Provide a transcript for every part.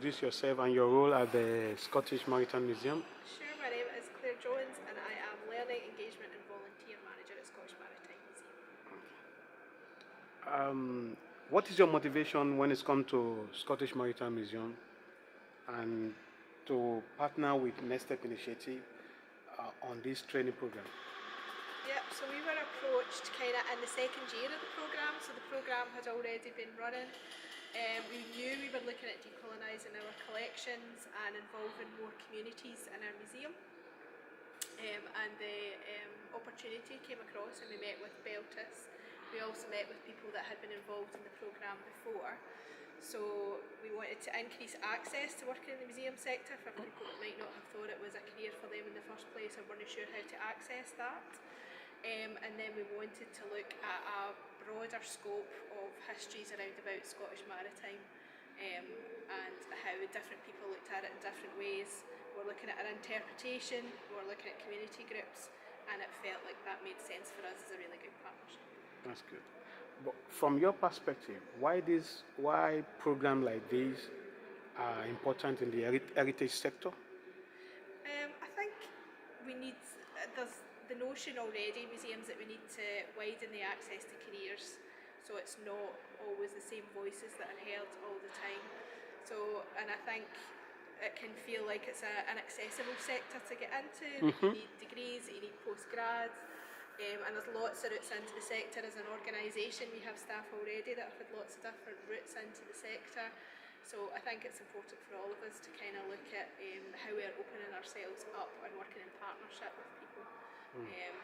introduce yourself and your role at the Scottish Maritime Museum? Sure, my name is Claire Jones and I am Learning, Engagement and Volunteer Manager at Scottish Maritime Museum. What is your motivation when it's come to Scottish Maritime Museum and to partner with Next Step Initiative on this training program? Yep, so we were approached kind of in the second year of the programme, so the programme had already been running. We knew we were looking at decolonising our collections and involving more communities in our museum. And the opportunity came across and we met with Beltis. We also met with people that had been involved in the programme before. So we wanted to increase access to working in the museum sector for people that might not have thought it was a career for them in the first place or weren't sure how to access that. And then we wanted to look at a broader scope of histories around about Scottish Maritime and how different people looked at it in different ways. We're looking at our interpretation, we're looking at community groups, and it felt like that made sense for us as a really good partnership. That's good. But from your perspective, why programs like these are important in the heritage sector? I think we need, there's the notion already in museums that we need to widen the access to careers, so it's not always the same voices that are heard all the time. So, and I think it can feel like it's an accessible sector to get into. You need degrees, you need postgrads, and there's lots of routes into the sector as an organisation. We have staff already that have had lots of different routes into the sector. So I think it's important for all of us to kind of look at how we're opening ourselves up and working in partnership with people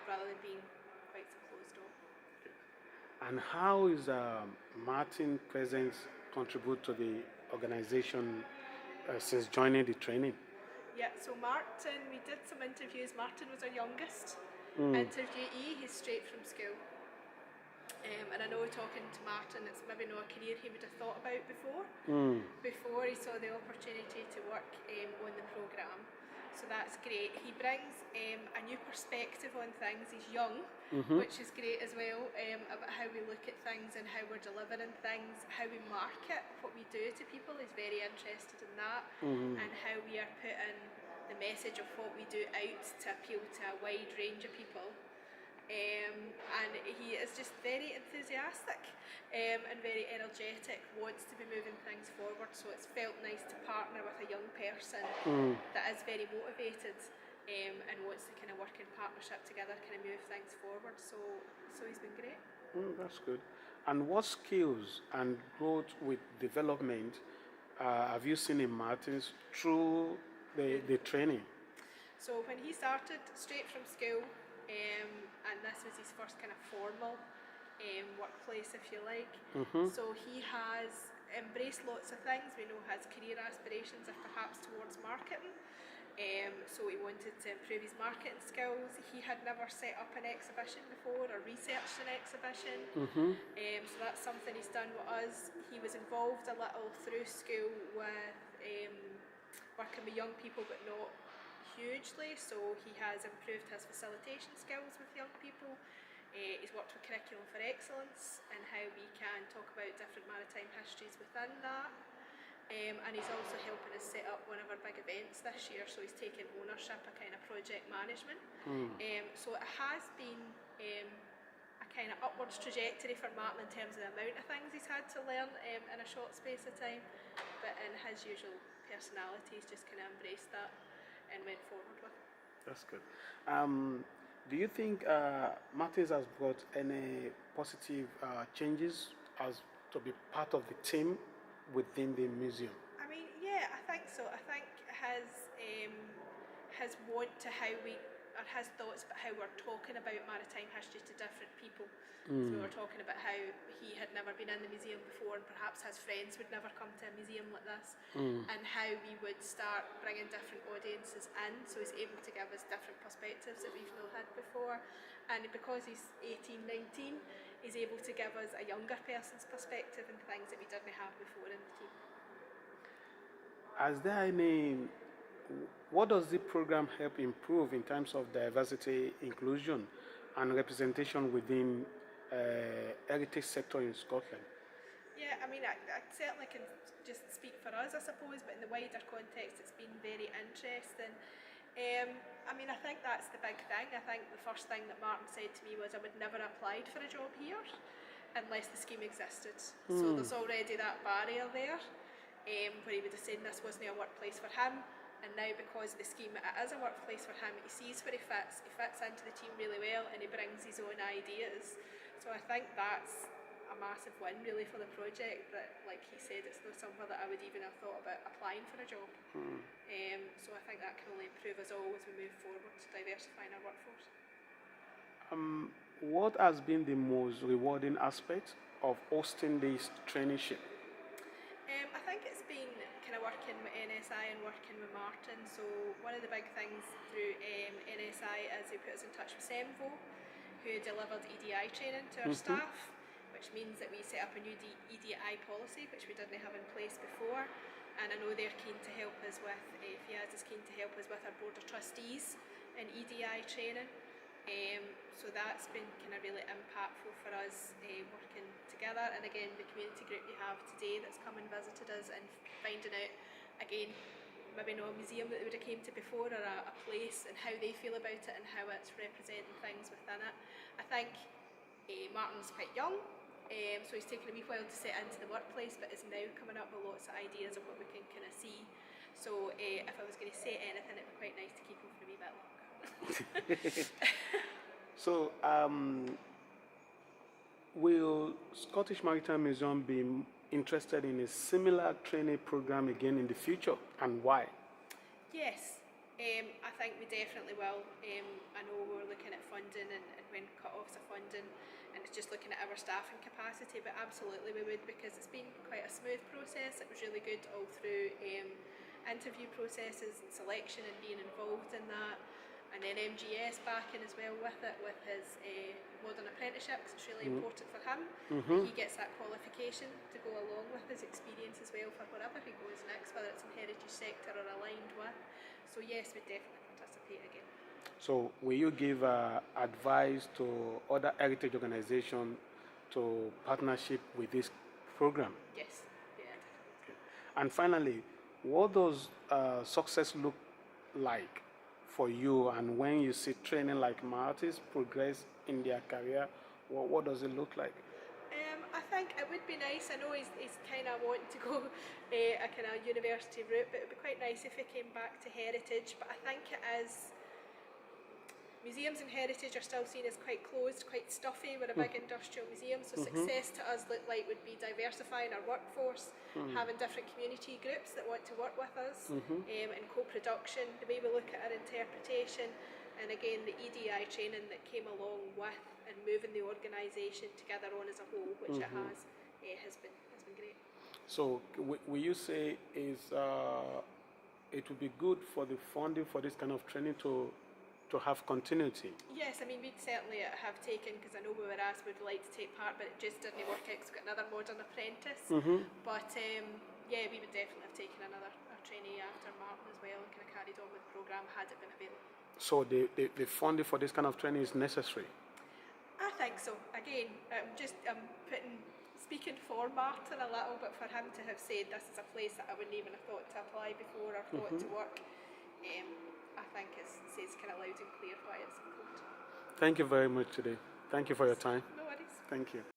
rather than being quite so closed off. And how is Martin's presence contribute to the organisation since joining the training? Yeah, so Martin, we did some interviews. Martin was our youngest interviewee. He's straight from school. And I know talking to Martin, it's maybe not a career he would have thought about before he saw the opportunity to work on the programme. So that's great. He brings a new perspective on things. He's young, which is great as well, about how we look at things and how we're delivering things, how we market what we do to people. He's very interested in that, and how we are putting the message of what we do out to appeal to a wide range of people. And he is just very enthusiastic and very energetic, wants to be moving things forward, so it's felt nice to partner with a young person that is very motivated and wants to kind of work in partnership together, kind of move things forward, so he's been great. That's good. And what skills and growth with development have you seen in Martin's through the training? So when he started straight from school, and this was his first kind of formal workplace, if you like. So he has embraced lots of things. We know his career aspirations are perhaps towards marketing. So he wanted to improve his marketing skills. He had never set up an exhibition before or researched an exhibition. So that's something he's done with us. He was involved a little through school with working with young people, but not hugely, so he has improved his facilitation skills with young people. He's worked with Curriculum for Excellence and how we can talk about different maritime histories within that. And he's also helping us set up one of our big events this year, so he's taken ownership of kind of project management. So it has been a kind of upwards trajectory for Martin in terms of the amount of things he's had to learn in a short space of time, but in his usual personality he's just kind of embraced that and went forward with it. That's good. Do you think Martins has brought any positive changes as to be part of the team within the museum? I mean, yeah, I think so. I think his want to how we, or his thoughts about how we're talking about maritime history to different people. So we were talking about how he had never been in the museum before and perhaps his friends would never come to a museum like this, and how we would start bringing different audiences in, so he's able to give us different perspectives that we've not had before, and because he's 18, 19, he's able to give us a younger person's perspective and things that we didn't have before in the team. What does the program help improve in terms of diversity, inclusion and representation within heritage sector in Scotland? Yeah, I mean, I certainly can just speak for us, I suppose, but in the wider context, it's been very interesting. I mean, I think that's the big thing. I think the first thing that Martin said to me was I would never applied for a job here unless the scheme existed. So there's already that barrier there, where he would have said this wasn't a workplace for him. And now, because of the scheme, it is a workplace for him. He sees where he fits into the team really well, and he brings his own ideas. So I think that's a massive win really for the project, that, like he said, it's not somewhere that I would even have thought about applying for a job. So I think that can only improve us all as we move forward to diversifying our workforce. What has been the most rewarding aspect of hosting this traineeship? I think it's been kind of working with NSI and working with Martin. So one of the big things through NSI is they put us in touch with SEMVO, who delivered EDI training to our staff, which means that we set up a new EDI policy, which we didn't have in place before. And I know they're keen to help us with, FIAS is keen to help us with our Board of Trustees in EDI training. So that's been kind of really impactful for us working together. And again, the community group you have today that's come and visited us and finding out, again, maybe not a museum that they would have came to before, or a place, and how they feel about it and how it's representing things within it. I think Martin's quite young, so he's taken a wee while to set into the workplace, but is now coming up with lots of ideas of what we can kind of see. So if I was going to say anything, it'd be quite nice to keep him for a wee bit longer. So, will Scottish Maritime Museum be interested in a similar trainee program again in the future, and why? Yes, I think we definitely will. I know we're looking at funding and when cut-offs of funding, and it's just looking at our staffing capacity, but absolutely we would, because it's been quite a smooth process. It was really good all through interview processes and selection and being involved in that. And then MGS backing as well with it, with his modern apprenticeship, because it's really important for him. He gets that qualification to go along with his experience as well for wherever he goes next, whether it's in heritage sector or aligned with. So yes, we'd definitely participate again. So will you give advice to other heritage organizations to partnership with this program? Yes, yeah. Okay. And finally, what does success look like for you, and when you see training like artists progress in their career, what does it look like? I think it would be nice. I know he's kind of wanting to go a kind of university route, but it would be quite nice if he came back to heritage. But I think it is, museums and heritage are still seen as quite closed, quite stuffy. We're a big industrial museum, so success to us would be diversifying our workforce, having different community groups that want to work with us, and co-production, the way we look at our interpretation, and again the EDI training that came along with and moving the organisation together on as a whole, which it has been great. So will you say it would be good for the funding for this kind of training to have continuity? Yes, I mean, we'd certainly have taken, because I know we were asked we'd like to take part, but it just didn't work out because we've got another modern apprentice. But yeah, we would definitely have taken a trainee after Martin as well, and kind of carried on with the programme had it been available. So the funding for this kind of training is necessary? I think so. Again, speaking for Martin a little, but for him to have said this is a place that I wouldn't even have thought to apply before or thought to work, I think it says kind of loud and clear why it's important. Thank you very much today. Thank you for your time. No worries. Thank you.